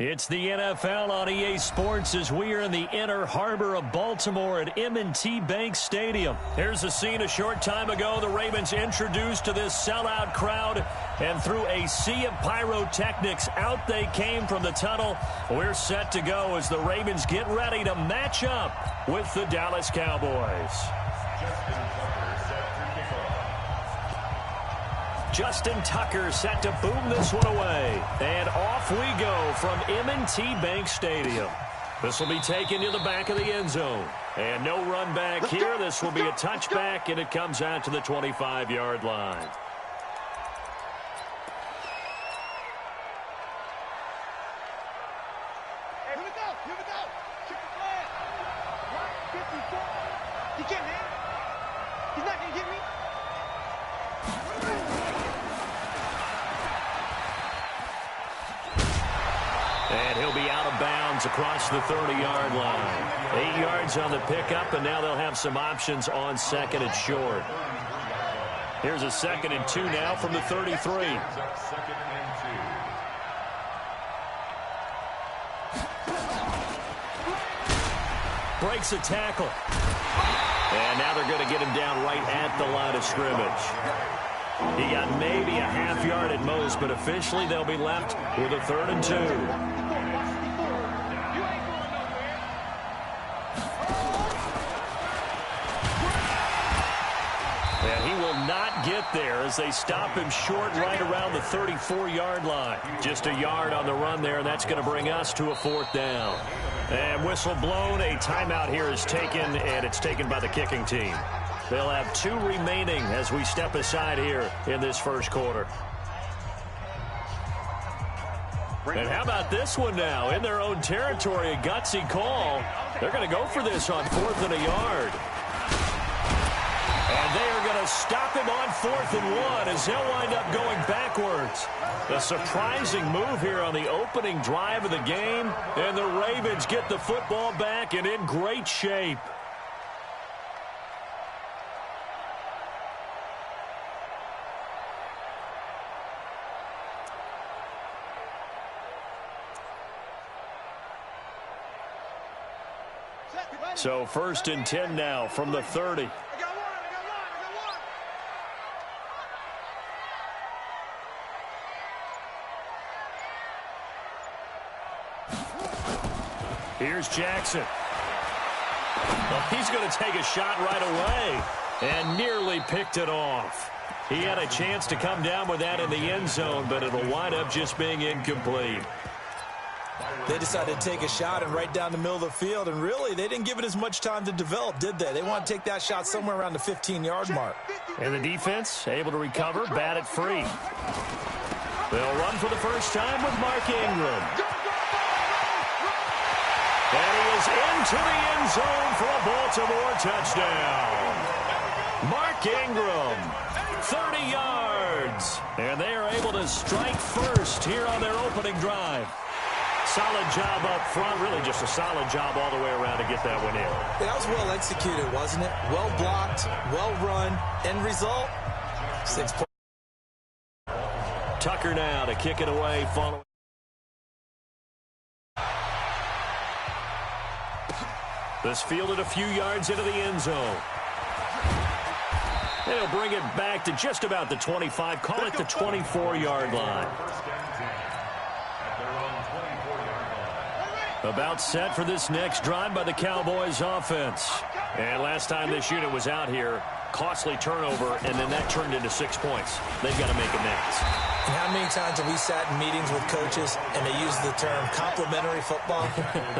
It's the NFL on EA Sports as we are in the inner harbor of Baltimore at M&T Bank Stadium. Here's a scene a short time ago. The Ravens introduced to this sellout crowd, and through a sea of pyrotechnics, out they came from the tunnel. We're set to go as the Ravens get ready to match up with the Dallas Cowboys. Justin Tucker set to boom this one away. And off we go from M&T Bank Stadium. This will be taken to the back of the end zone. And no run back here. This will be a touchback, and it comes out to the 25-yard line. Here we go. Check the flag. Right, 54. He can't hit. He's not going to get me. And he'll be out of bounds across the 30-yard line. 8 yards on the pickup, and now they'll have some options on second and short. Here's a 2nd and 2 now from the 33. Breaks a tackle. And now they're going to get him down right at the line of scrimmage. He got maybe a half yard at most, but officially they'll be left with a 3rd and 2. And he will not get there as they stop him short right around the 34-yard line. Just a yard on the run there, and that's going to bring us to a 4th down. And whistle blown, a timeout here is taken, and it's taken by the kicking team. They'll have 2 remaining as we step aside here in this first quarter. And how about this one now? In their own territory, a gutsy call. They're going to go for this on 4th and a yard. And they are going to stop him on 4th and 1 as they'll wind up going backwards. A surprising move here on the opening drive of the game. And the Ravens get the football back and in great shape. So 1st and 10 now from the 30. Here's Jackson. Well, he's going to take a shot right away and nearly picked it off. He had a chance to come down with that in the end zone, but it'll wind up just being incomplete. They decided to take a shot and right down the middle of the field, and really, they didn't give it as much time to develop, did they? They want to take that shot somewhere around the 15-yard mark. And the defense able to recover, bat it free. They'll run for the first time with Mark Ingram. And he is into the end zone for a Baltimore touchdown. Mark Ingram, 30 yards. And they are able to strike first here on their opening drive. Solid job up front, really just a solid job all the way around to get that one in. That was well executed, wasn't it? Well blocked, well run. End result, 6 points. Tucker now to kick it away following. This fielded a few yards into the end zone. They'll bring it back to just about the 25, call it the 24-yard line. About set for this next drive by the Cowboys offense. And last time this unit was out here, costly turnover, and then that turned into 6 points. They've got to make amends. And how many times have we sat in meetings with coaches and they use the term complementary football?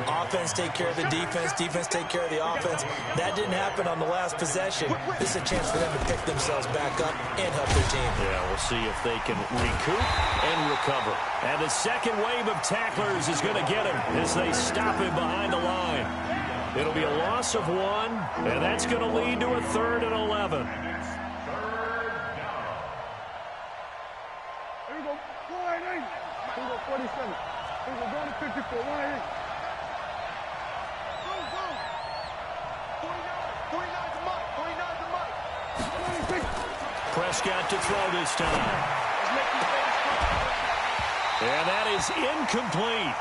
Offense take care of the defense, defense take care of the offense. That didn't happen on the last possession. This is a chance for them to pick themselves back up and help their team. Yeah, we'll see if they can recoup and recover. And the second wave of tacklers is going to get him as they stop him behind the line. It'll be a loss of 1, and that's going to lead to a 3rd and 11. Here we go, 488. Here we go, 47. Here we go, going to 54, 188. Go. 49's a mutt. 49's a mutt. Prescott to throw this time. And that is incomplete.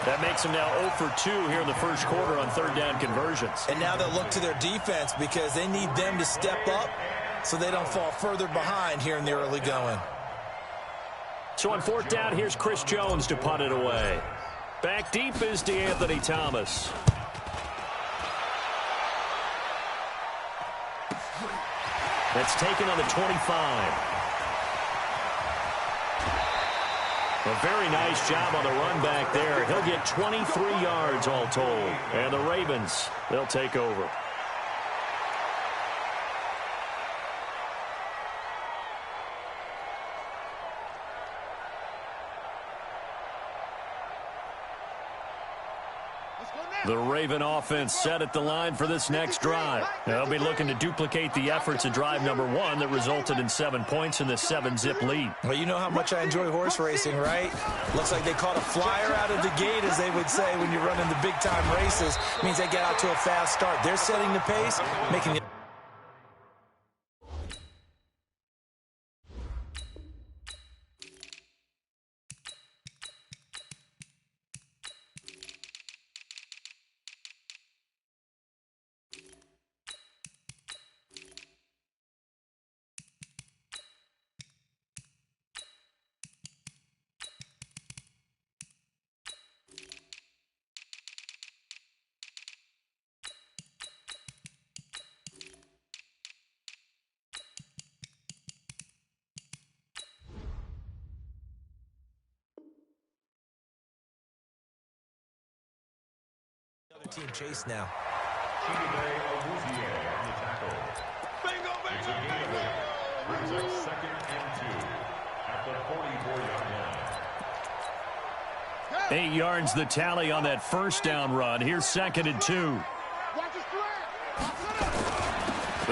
That makes them now 0 for 2 here in the first quarter on third down conversions. And now they'll look to their defense because they need them to step up so they don't fall further behind here in the early going. So on fourth down, here's Chris Jones to punt it away. Back deep is DeAnthony Thomas. That's taken on the 25. A very nice job on the run back there. He'll get 23 yards all told. And the Ravens, they'll take over. The Raven offense set at the line for this next drive. They'll be looking to duplicate the efforts of drive number 1 that resulted in 7 points in the 7-zip lead. Well, you know how much I enjoy horse racing, right? Looks like they caught a flyer out of the gate, as they would say when you're running the big-time races. Means they get out to a fast start. They're setting the pace, making it. Team chase now. Bingo, bingo, bingo! Brings up 2nd and 2 at the 44-yard line. 8 yards the tally on that first down run. Here's 2nd and 2.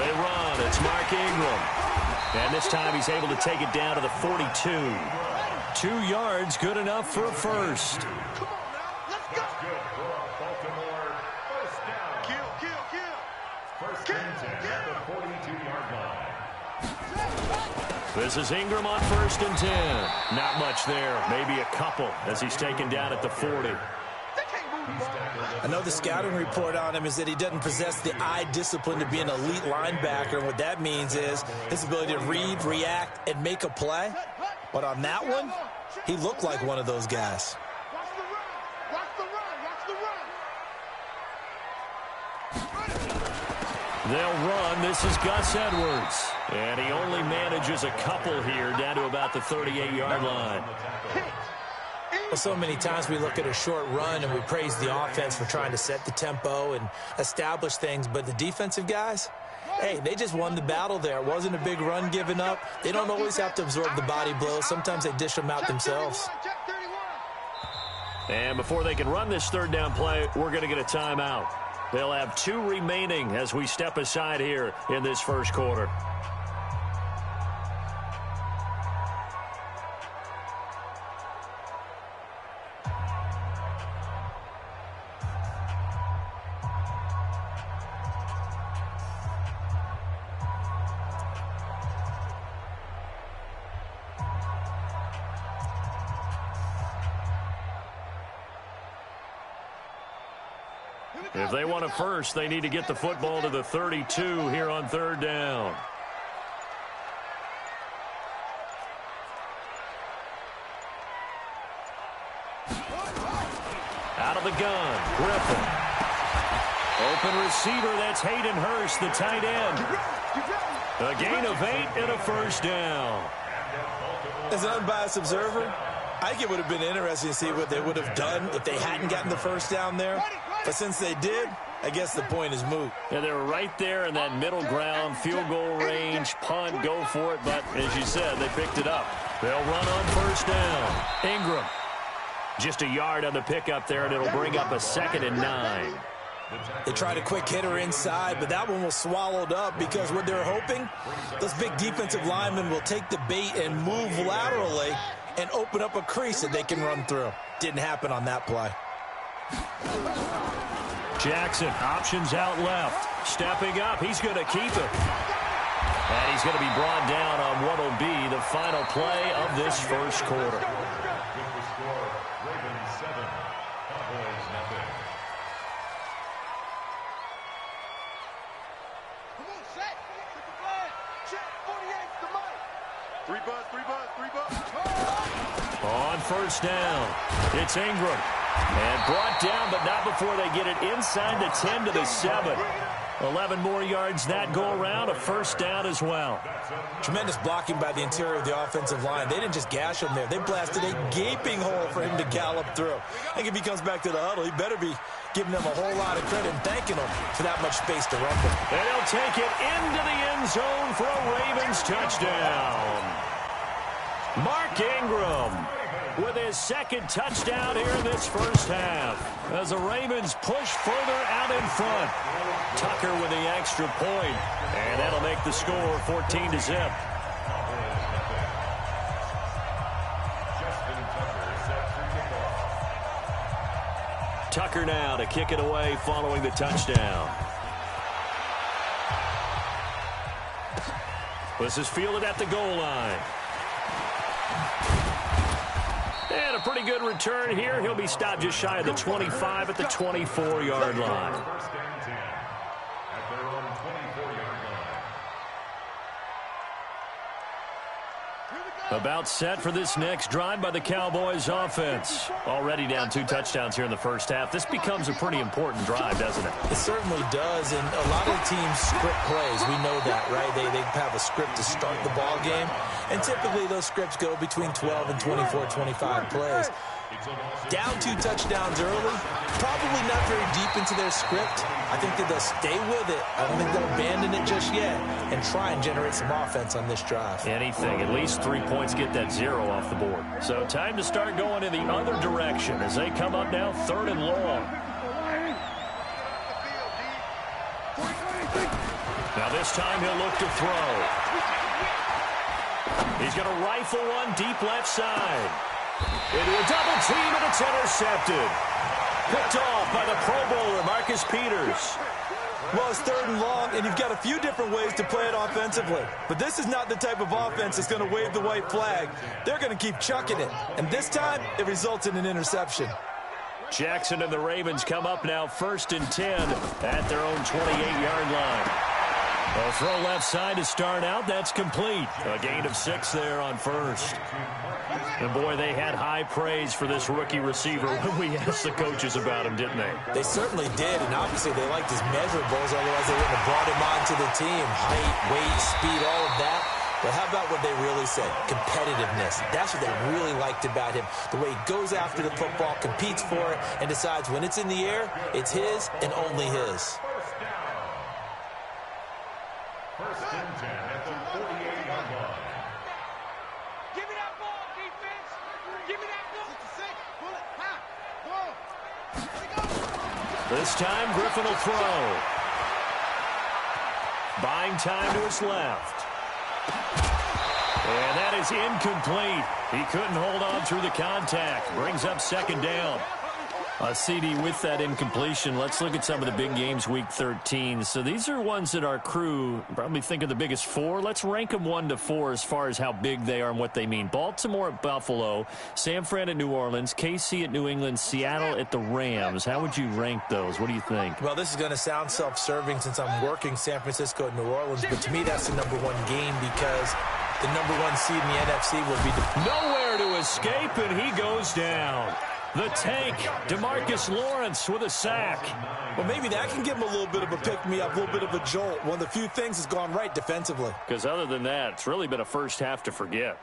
They run. It's Mark Ingram. And this time he's able to take it down to the 42. 2 yards, good enough for a first. This is Ingram on 1st and 10. Not much there. Maybe a couple as he's taken down at the 40. I know the scouting report on him is that he doesn't possess the eye discipline to be an elite linebacker. And what that means is his ability to read, react, and make a play. But on that one, he looked like one of those guys. They'll run. This is Gus Edwards. And he only manages a couple here down to about the 38-yard line. Well, so many times we look at a short run and we praise the offense for trying to set the tempo and establish things. But the defensive guys, hey, they just won the battle there. It wasn't a big run given up. They don't always have to absorb the body blows. Sometimes they dish them out themselves. And before they can run this third down play, we're going to get a timeout. They'll have 2 remaining as we step aside here in this first quarter. If they want a first, they need to get the football to the 32 here on third down. Out of the gun, Griffin. Open receiver, that's Hayden Hurst, the tight end. A gain of 8 and a first down. As an unbiased observer, I think it would have been interesting to see what they would have done if they hadn't gotten the first down there. But since they did, I guess the point is moot. Yeah, they were right there in that middle ground, field goal range, punt, go for it. But as you said, they picked it up. They'll run on first down. Ingram. Just a yard on the pickup there, and it'll bring up a 2nd and 9. They tried a quick hitter inside, but that one was swallowed up because what they're hoping, those big defensive linemen will take the bait and move laterally and open up a crease that they can run through. Didn't happen on that play. Jackson, options out left. Stepping up, he's going to keep it. And he's going to be brought down on what will be the final play of this first quarter. On first down, it's Ingram. And brought down, but not before they get it inside the 10 to the 7. 11 more yards that go around, a first down as well. Tremendous blocking by the interior of the offensive line. They didn't just gash him there. They blasted a gaping hole for him to gallop through. I think if he comes back to the huddle, he better be giving them a whole lot of credit and thanking them for that much space to run with. And he'll take it into the end zone for a Ravens touchdown. Mark Ingram with his second touchdown here in this first half as the Ravens push further out in front. Tucker with the extra point, and that'll make the score 14-0. Tucker now to kick it away following the touchdown. This is fielded at the goal line. And a pretty good return here. He'll be stopped just shy of the 25 at the 24-yard line. About set for this next drive by the Cowboys offense. Already down 2 touchdowns here in the first half. This becomes a pretty important drive, doesn't it? It certainly does, and a lot of teams script plays. We know that, right? They have a script to start the ball game, and typically those scripts go between 12 and 24, 25 plays. Down 2 touchdowns early, probably not very deep into their script. I think that they'll stay with it. I don't think they'll abandon it just yet and try and generate some offense on this drive. Anything, at least 3 points, get that 0 off the board. So time to start going in the other direction as they come up now 3rd and long. Now this time he'll look to throw. He's going to rifle one deep left side. Into a double team, and it's intercepted. Picked off by the Pro Bowler, Marcus Peters. Well, it's 3rd and long, and you've got a few different ways to play it offensively. But this is not the type of offense that's going to wave the white flag. They're going to keep chucking it. And this time, it results in an interception. Jackson and the Ravens come up now 1st and 10 at their own 28-yard line. A throw left side to start out. That's complete. A gain of 6 there on first. And, boy, they had high praise for this rookie receiver when we asked the coaches about him, didn't they? They certainly did, and obviously they liked his measurables, otherwise they wouldn't have brought him onto the team. Height, weight, speed, all of that. But how about what they really said? Competitiveness. That's what they really liked about him. The way he goes after the football, competes for it, and decides when it's in the air, it's his and only his. First and 10 at the 48-yard line. Give me that ball, defense. Give me that ball. 66. Pull it. Ha. Go. This time, Griffin will throw. Buying time to his left. And that is incomplete. He couldn't hold on through the contact. Brings up 2nd down. CD, with that incompletion, let's look at some of the big games week 13. So these are ones that our crew probably think are the biggest 4. Let's rank them 1 to 4 as far as how big they are and what they mean. Baltimore at Buffalo, San Fran at New Orleans, KC at New England, Seattle at the Rams. How would you rank those? What do you think? Well, this is going to sound self-serving since I'm working San Francisco and New Orleans, but to me that's the #1 game because the #1 seed in the NFC will be... Nowhere to escape, and he goes down. The tank, DeMarcus Lawrence with a sack. Well, maybe that can give him a little bit of a pick-me-up, a little bit of a jolt. One of the few things that's gone right defensively. Because other than that, it's really been a first half to forget.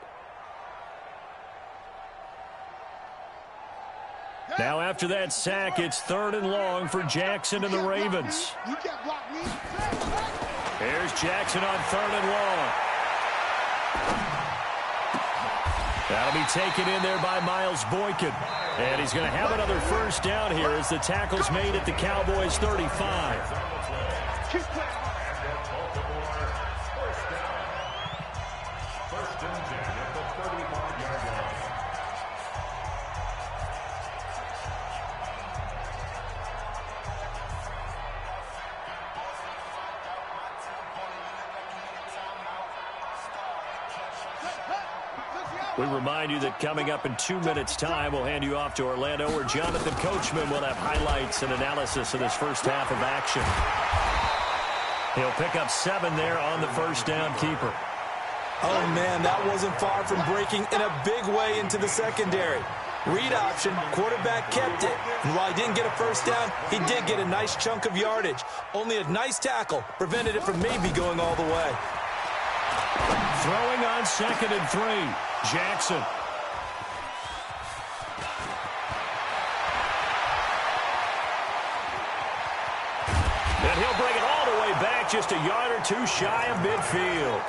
Now after that sack, it's 3rd and long for Jackson and the Ravens. Here's Jackson on 3rd and long. That'll be taken in there by Miles Boykin. And he's going to have another first down here as the tackle's made at the Cowboys' 35. We remind you that coming up in 2 minutes' time, we'll hand you off to Orlando, where Jonathan Coachman will have highlights and analysis of this first half of action. He'll pick up 7 there on the first down keeper. Oh, man, that wasn't far from breaking in a big way into the secondary. Read option, quarterback kept it. And while he didn't get a first down, he did get a nice chunk of yardage. Only a nice tackle prevented it from maybe going all the way. Throwing on 2nd and 3. Jackson. And he'll bring it all the way back, just a yard or 2 shy of midfield.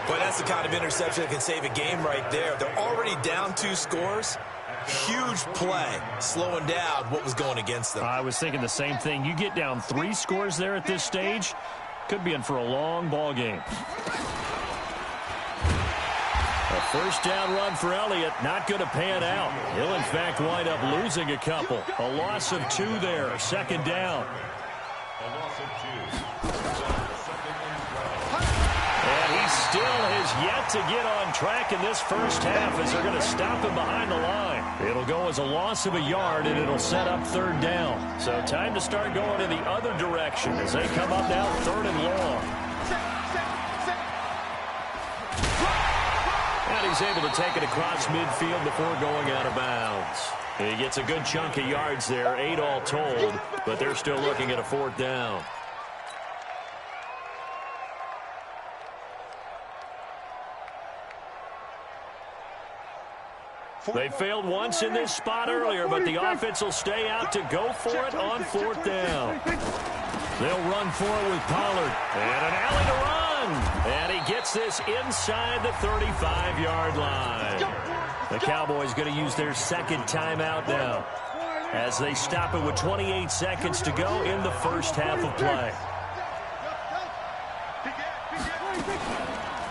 Boy, that's the kind of interception that can save a game right there. They're already down 2 scores. Huge play, slowing down what was going against them. I was thinking the same thing. You get down 3 scores there at this stage, could be in for a long ball game. A first down run for Elliott, not going to pan out. He'll, in fact, wind up losing a couple. A loss of 2 there, 2nd down. A loss of 2. And he still has yet to get on track in this first half as they're going to stop him behind the line. It'll go as a loss of a yard, and it'll set up 3rd down. So time to start going in the other direction as they come up now 3rd and long. And he's able to take it across midfield before going out of bounds. He gets a good chunk of yards there, 8 all told, but they're still looking at a 4th down. They failed once in this spot earlier, but the offense will stay out to go for it on 4th down. They'll run for it with Pollard. And an alley to run. And he gets this inside the 35-yard line. The Cowboys going to use their 2nd timeout now as they stop it with 28 seconds to go in the first half of play.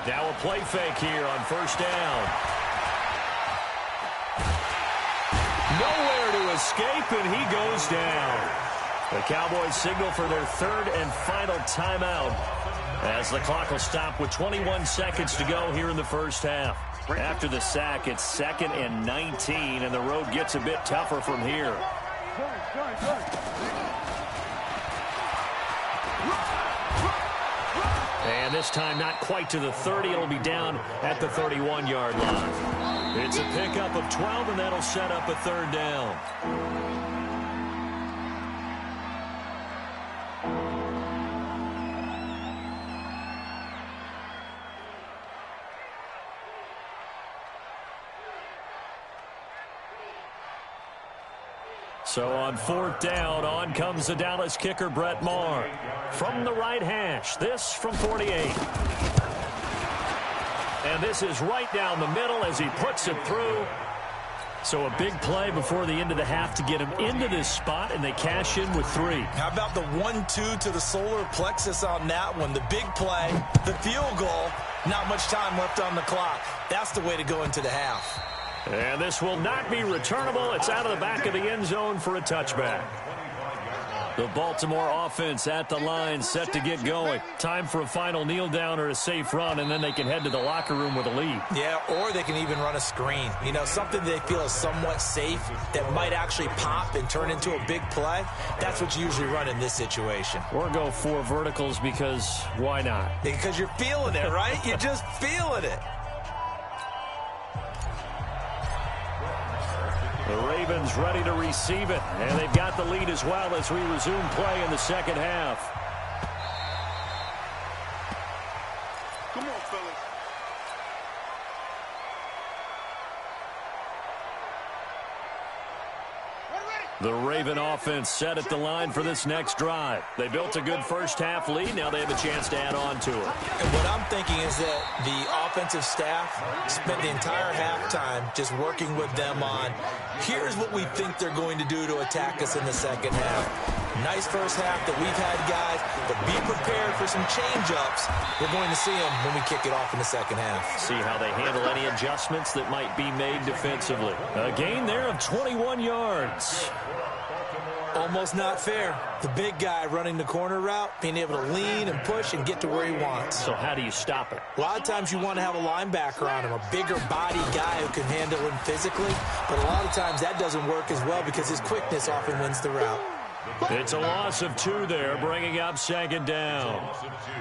Now a play fake here on 1st down. Nowhere to escape, and he goes down. The Cowboys signal for their 3rd and final timeout as the clock will stop with 21 seconds to go here in the first half. After the sack, it's 2nd and 19, and the road gets a bit tougher from here. And this time not quite to the 30. It'll be down at the 31-yard line. It's a pickup of 12, and that'll set up a 3rd down. So on 4th down, on comes the Dallas kicker, Brett Maher. From the right hash, this from 48. And this is right down the middle as he puts it through. So a big play before the end of the half to get him into this spot, and they cash in with 3. How about the 1-2 to the solar plexus on that one? The big play, the field goal, not much time left on the clock. That's the way to go into the half. And this will not be returnable. It's out of the back of the end zone for a touchback. The Baltimore offense at the line, set to get going. Time for a final kneel down or a safe run, and then they can head to the locker room with a lead. Yeah, or they can even run a screen. You know, something they feel is somewhat safe that might actually pop and turn into a big play. That's what you usually run in this situation. Or go 4 verticals because why not? Because you're feeling it, right? You're just feeling it. The Ravens ready to receive it, and they've got the lead as well as we resume play in the second half. Come on, fellas. The Raven offense set at the line for this next drive. They built a good first half lead. Now they have a chance to add on to it. And what I'm thinking is that the offensive staff spent the entire halftime just working with them on, here's what we think they're going to do to attack us in the second half. Nice first half that we've had, guys, but be prepared for some change-ups. We're going to see them when we kick it off in the second half. See how they handle any adjustments that might be made defensively. A gain there of 21 yards. Almost not fair. The big guy running the corner route, being able to lean and push and get to where he wants. So how do you stop it? A lot of times you want to have a linebacker on him, a bigger body guy who can handle him physically, but a lot of times that doesn't work as well because his quickness often wins the route. It's a loss of 2 there, bringing up second down.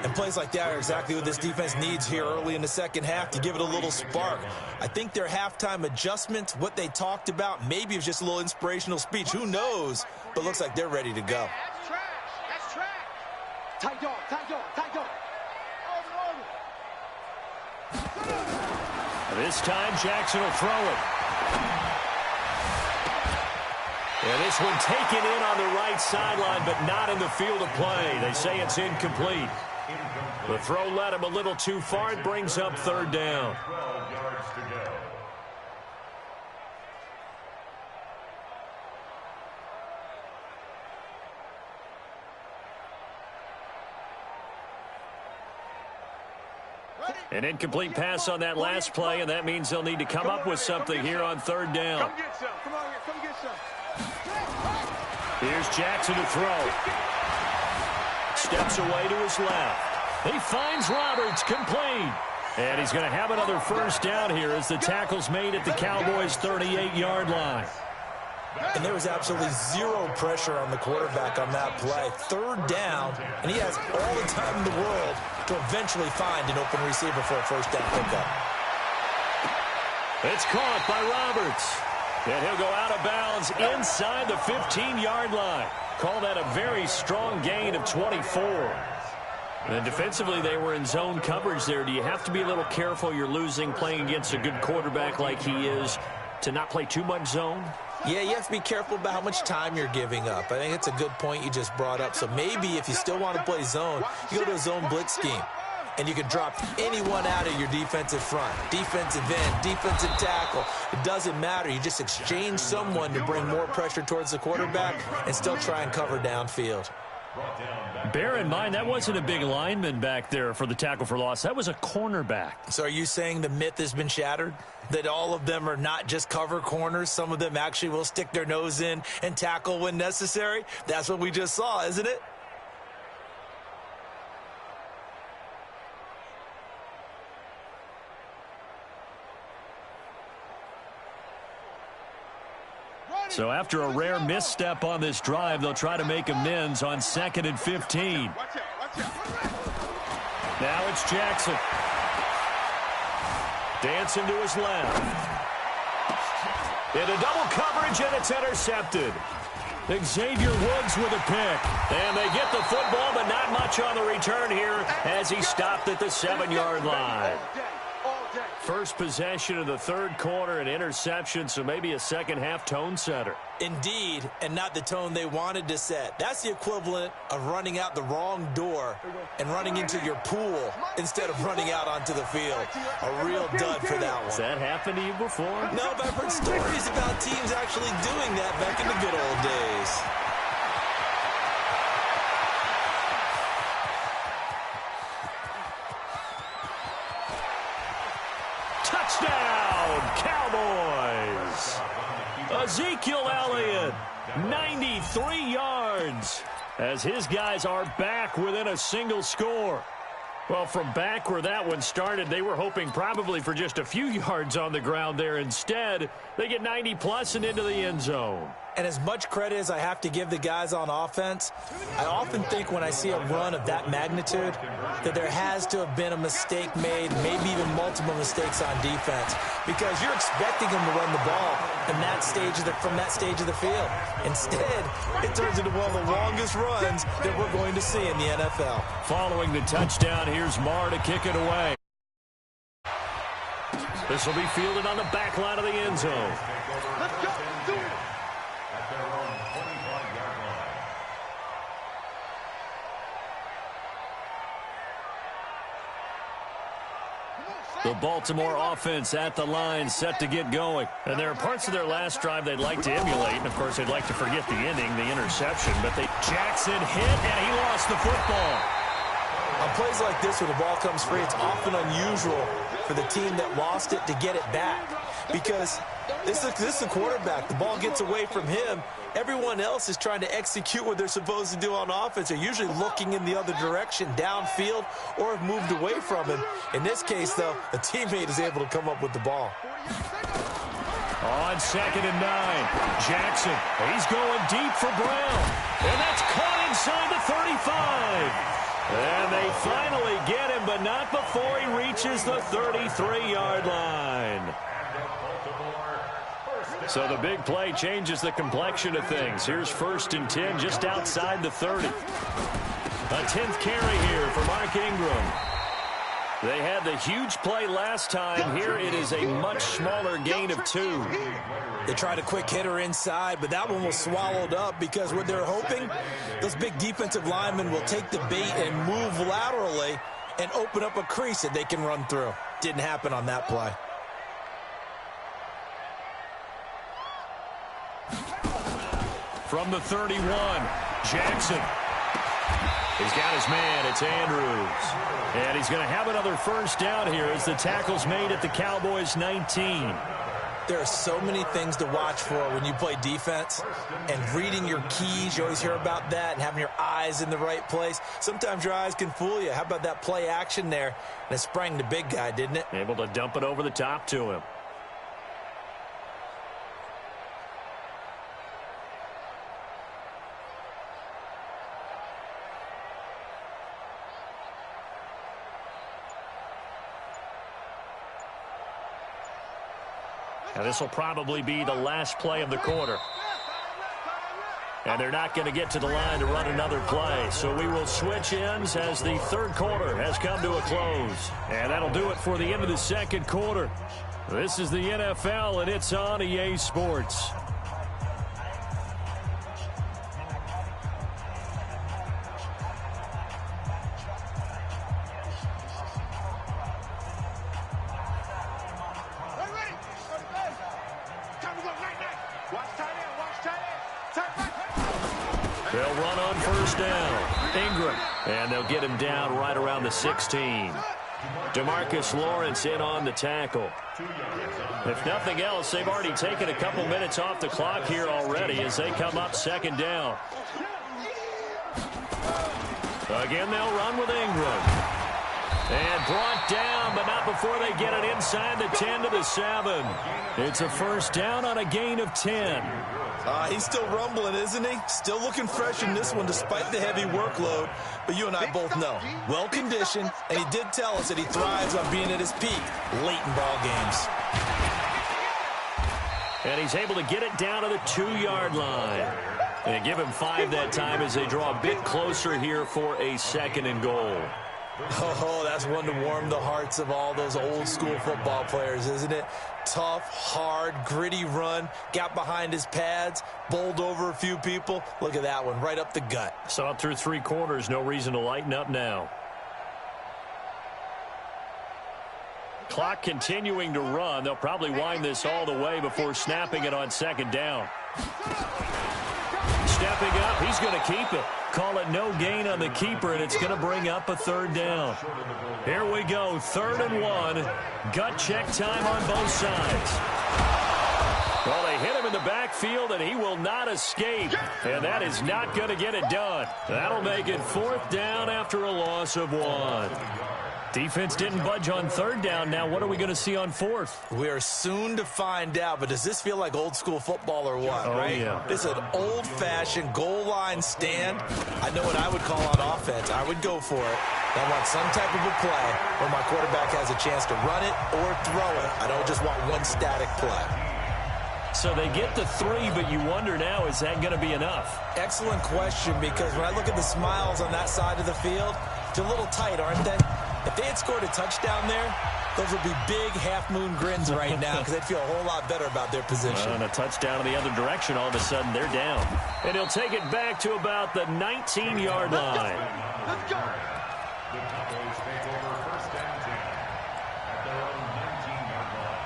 And plays like that are exactly what this defense needs here early in the second half to give it a little spark. I think their halftime adjustments, what they talked about, maybe it was just a little inspirational speech. Who knows? But looks like they're ready to go. That's trash. That's trash. Tight dog, tight dog, tight dog. This time, Jackson will throw it. And this one taken in on the right sideline, but not in the field of play. They say it's incomplete. The throw led him a little too far. It brings up third down. 12 yards to go. An incomplete pass on that last play, and that means they'll need to come up with something here on third down. Come get some. Come on here. Come get some. Here's Jackson to throw. Steps away to his left. He finds Roberts, complete. And he's going to have another first down here as the tackle's made at the Cowboys' 38-yard line. And there was absolutely zero pressure on the quarterback on that play. Third down, and he has all the time in the world to eventually find an open receiver for a first down pickup. It's caught by Roberts. And he'll go out of bounds inside the 15-yard line. Call that a very strong gain of 24. And defensively, they were in zone coverage there. Do you have to be a little careful you're losing playing against a good quarterback like he is to not play too much zone? Yeah, you have to be careful about how much time you're giving up. I think it's a good point you just brought up. So maybe if you still want to play zone, you go to a zone blitz scheme. And you can drop anyone out of your defensive front, defensive end, defensive tackle. It doesn't matter. You just exchange someone to bring more pressure towards the quarterback and still try and cover downfield. Bear in mind, that wasn't a big lineman back there for the tackle for loss. That was a cornerback. So are you saying the myth has been shattered? That all of them are not just cover corners? Some of them actually will stick their nose in and tackle when necessary? That's what we just saw, isn't it? So after a rare misstep on this drive, they'll try to make amends on 2nd and 15. Now it's Jackson. Dancing to his left. Into double coverage, and it's intercepted. Xavier Woods with a pick. And they get the football, but not much on the return here as he stopped at the 7-yard line. First possession of the third quarter, an interception, so maybe a second-half tone setter. Indeed, and not the tone they wanted to set. That's the equivalent of running out the wrong door and running into your pool instead of running out onto the field. A real dud for that one. Has that happened to you before? No, but I've heard stories about teams actually doing that back in the good old days. Touchdown, Cowboys! Ezekiel Elliott, 93 yards, as his guys are back within a single score. Well, from back where that one started, they were hoping probably for just a few yards on the ground there. Instead, they get 90-plus and into the end zone. And as much credit as I have to give the guys on offense, I often think when I see a run of that magnitude that there has to have been a mistake made, maybe even multiple mistakes on defense, because you're expecting them to run the ball in that stage from that stage of the field. Instead, it turns into one of the longest runs that we're going to see in the NFL. Following the touchdown, here's Marr to kick it away. This will be fielded on the back line of the end zone. Let's go. Do it. At their own 25-yard line. The Baltimore offense at the line, set to get going. And there are parts of their last drive they'd like to emulate. And, of course, they'd like to forget the inning, the interception. But Jackson hit, and he lost the football. On plays like this where the ball comes free, it's often unusual for the team that lost it to get it back. Because this is a quarterback. The ball gets away from him. Everyone else is trying to execute what they're supposed to do on offense. They're usually looking in the other direction, downfield, or have moved away from him. In this case, though, a teammate is able to come up with the ball. On 2nd and 9, Jackson. He's going deep for Brown. And that's caught inside the 35. And they finally get him, but not before he reaches the 33-yard line. So the big play changes the complexion of things. Here's 1st and 10 just outside the 30. A 10th carry here for Mark Ingram. They had the huge play last time. Here it is a much smaller gain of 2. They tried a quick hitter inside, but that one was swallowed up because what they're hoping, those big defensive linemen will take the bait and move laterally and open up a crease that they can run through. Didn't happen on that play. From the 31, Jackson. He's got his man. It's Andrews. And he's going to have another 1st down here as the tackle's made at the Cowboys' 19. There are so many things to watch for when you play defense, and reading your keys, you always hear about that, and having your eyes in the right place. Sometimes your eyes can fool you. How about that play action there? And it sprang the big guy, didn't it? Able to dump it over the top to him. Now this will probably be the last play of the quarter. And they're not going to get to the line to run another play. So we will switch ends as the 3rd quarter has come to a close. And that'll do it for the end of the 2nd quarter. This is the NFL, and it's on EA Sports. They'll run on 1st down. Ingram. And they'll get him down right around the 16. DeMarcus Lawrence in on the tackle. If nothing else, they've already taken a couple minutes off the clock here already as they come up 2nd down. Again, they'll run with Ingram. And brought down, but not before they get it inside the 10 to the 7. It's a 1st down on a gain of 10. He's still rumbling, isn't he? Still looking fresh in this one despite the heavy workload. But you and I both know, well-conditioned, and he did tell us that he thrives on being at his peak late in ball games. And he's able to get it down to the 2-yard line. And give him 5 that time as they draw a bit closer here for a 2nd and goal. Oh, that's one to warm the hearts of all those old-school football players, isn't it? Tough, hard, gritty run, got behind his pads, bowled over a few people. Look at that one, right up the gut. Saw it through 3 quarters, no reason to lighten up now. Clock continuing to run. They'll probably wind this all the way before snapping it on 2nd down. Stepping up, he's going to keep it. Call it no gain on the keeper, and it's going to bring up a 3rd down. Here we go, 3rd and 1. Gut check time on both sides. Well, they hit him in the backfield, and he will not escape. And that is not going to get it done. That'll make it 4th down after a loss of 1. Defense didn't budge on 3rd down. Now what are we going to see on 4th? We are soon to find out, but does this feel like old school football or what, right? Yeah. This is an old-fashioned goal line stand. I know what I would call on offense. I would go for it. I want some type of a play where my quarterback has a chance to run it or throw it. I don't just want one static play. So they get the 3, but you wonder now, is that going to be enough? Excellent question, because when I look at the smiles on that side of the field, they're a little tight, aren't they? If they had scored a touchdown there, those would be big half-moon grins right now because they'd feel a whole lot better about their position. And a touchdown in the other direction, all of a sudden they're down. And he'll take it back to about the 19-yard line. Let's go. The Cowboys take over 1st and 10 at their own 19-yard line.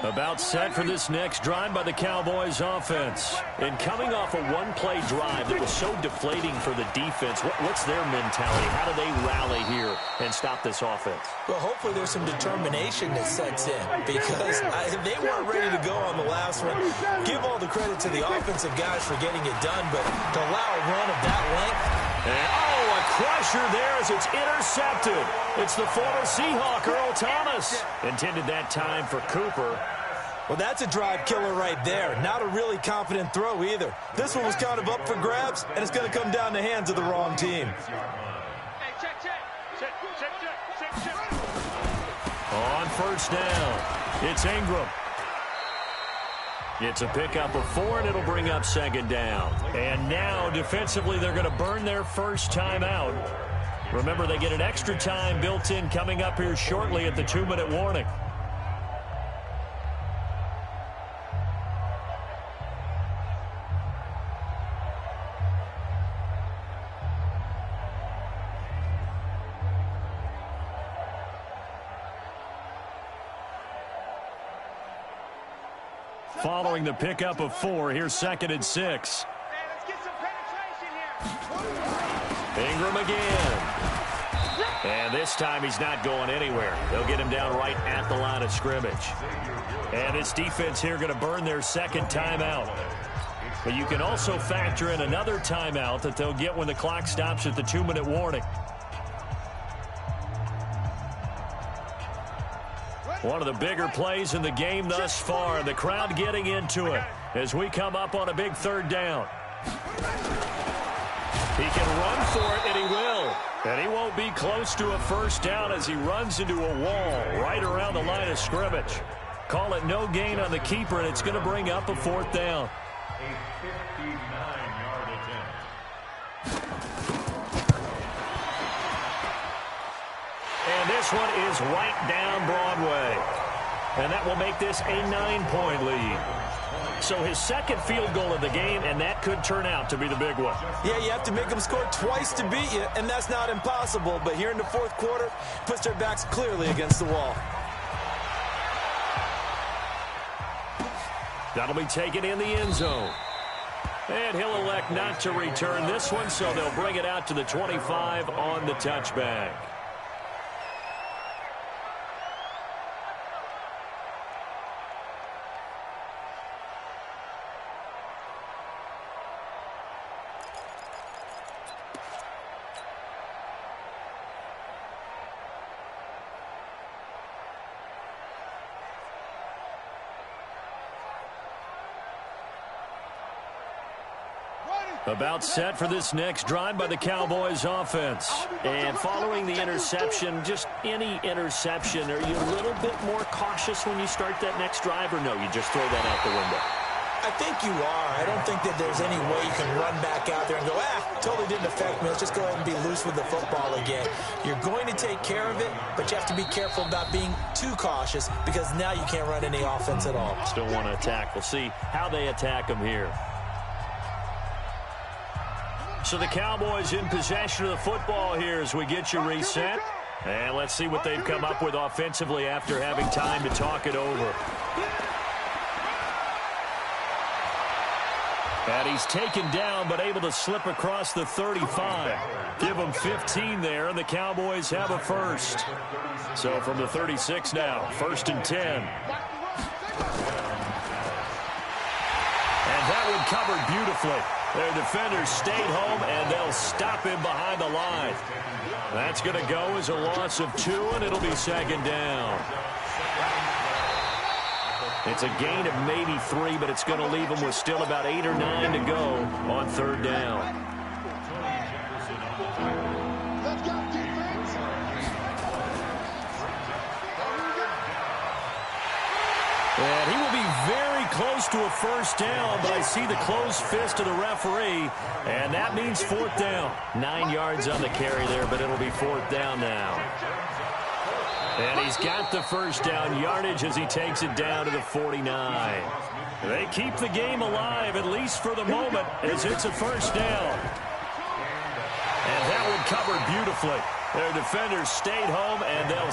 About set for this next drive by the Cowboys offense. And coming off a one-play drive that was so deflating for the defense, what's their mentality? How do they rally here and stop this offense? Well, hopefully there's some determination that sets in, because they weren't ready to go on the last one. Give all the credit to the offensive guys for getting it done, but to allow a run of that length. And, a crusher there as it's intercepted. It's the former Seahawk, Earl Thomas. Intended that time for Cooper. Well, that's a drive killer right there. Not a really confident throw either. This one was kind of up for grabs, and it's going to come down the hands of the wrong team. Hey, check. On first down, it's Ingram. It's a pickup of 4, and it'll bring up second down. And now, defensively, they're going to burn their first time out. Remember, they get an extra time built in coming up here shortly at the 2-minute warning. Following the pickup of 4, here's 2nd and 6. Man, let's get some penetration here. Ingram again. And this time he's not going anywhere. They'll get him down right at the line of scrimmage. And this defense here going to burn their second timeout. But you can also factor in another timeout that they'll get when the clock stops at the 2-minute warning. One of the bigger plays in the game thus far. The crowd getting into it as we come up on a big 3rd down. He can run for it, and he will. And he won't be close to a first down as he runs into a wall right around the line of scrimmage. Call it no gain on the keeper, and it's going to bring up a 4th down. A 59-yard attempt. And this one is right down Broadway. And that will make this a 9-point lead. So his second field goal of the game, and that could turn out to be the big one. Yeah, you have to make them score twice to beat you, and that's not impossible. But here in the 4th quarter, puts their backs clearly against the wall. That'll be taken in the end zone. And he'll elect not to return this one, so they'll bring it out to the 25 on the touchback. About set for this next drive by the Cowboys offense. And following the interception, just any interception, are you a little bit more cautious when you start that next drive, or no, you just throw that out the window? I think you are. I don't think that there's any way you can run back out there and go, totally didn't affect me. Let's just go ahead and be loose with the football again. You're going to take care of it, but you have to be careful about being too cautious because now you can't run any offense at all. Still want to attack. We'll see how they attack them here. So the Cowboys in possession of the football here as we get you reset. And let's see what they've come up with offensively after having time to talk it over. And he's taken down but able to slip across the 35. Give him 15 there, and the Cowboys have a first. So from the 36 now, 1st and 10. And that one covered beautifully. Their defenders stayed home, and they'll stop him behind the line. That's going to go as a loss of 2, and it'll be 2nd down. It's a gain of maybe 3, but it's going to leave them with still about 8 or 9 to go on 3rd down. Let's go, defense. And he will be very close to a first down, but I see the closed fist of the referee, and that means 4th down. 9 yards on the carry there, but it'll be 4th down now. And he's got the first down yardage as he takes it down to the 49. They keep the game alive, at least for the moment, as it's a first down. And that one covered beautifully. Their defenders stayed home, and they'll